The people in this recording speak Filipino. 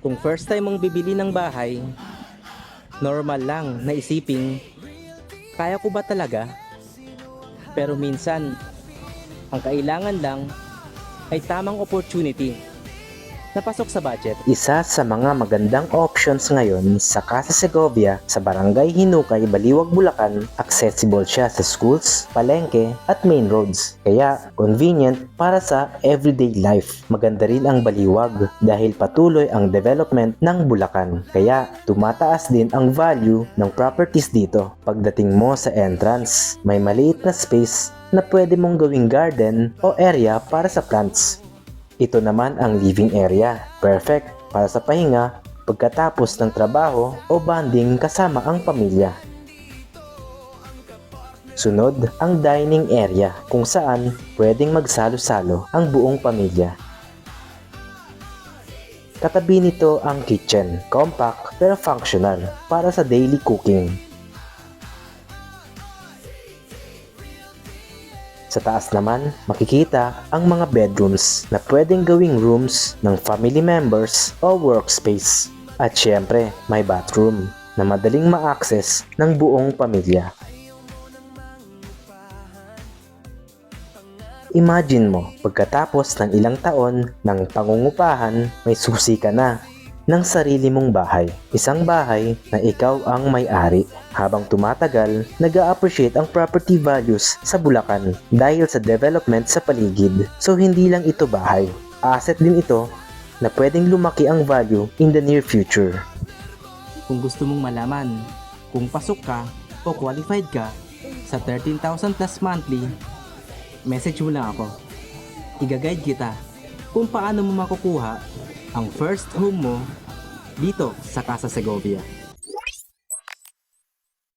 Kung first time mong bibili ng bahay, normal lang na isiping, kaya ko ba talaga? Pero minsan, ang kailangan lang ay tamang opportunity na pasok sa budget. Isa sa mga magandang options ngayon sa Casa Segovia sa Barangay Hinukay, Baliwag, Bulacan, accessible siya sa schools, palengke at main roads. Kaya convenient para sa everyday life. Maganda rin ang Baliwag dahil patuloy ang development ng Bulacan. Kaya tumataas din ang value ng properties dito. Pagdating mo sa entrance, may maliit na space na pwede mong gawing garden o area para sa plants. Ito naman ang living area. Perfect para sa pahinga, pagkatapos ng trabaho o bonding kasama ang pamilya. Sunod, ang dining area kung saan pwedeng magsalo-salo ang buong pamilya. Katabi nito ang kitchen, compact pero functional para sa daily cooking. Sa taas naman, makikita ang mga bedrooms na pwedeng gawing rooms ng family members o workspace. At syempre, may bathroom na madaling ma-access ng buong pamilya. Imagine mo, pagkatapos ng ilang taon ng pangungupahan, may susi ka na ng sarili mong bahay. Isang bahay na ikaw ang may-ari. Habang tumatagal, nag-a-appreciate ang property values sa Bulacan dahil sa development sa paligid. So hindi lang ito bahay, asset din ito na pwedeng lumaki ang value in the near future. Kung gusto mong malaman kung pasok ka o qualified ka sa 13,000 plus monthly, message mo lang ako. Iga-guide kita kung paano mo makukuha ang first home mo dito sa Casa Segovia.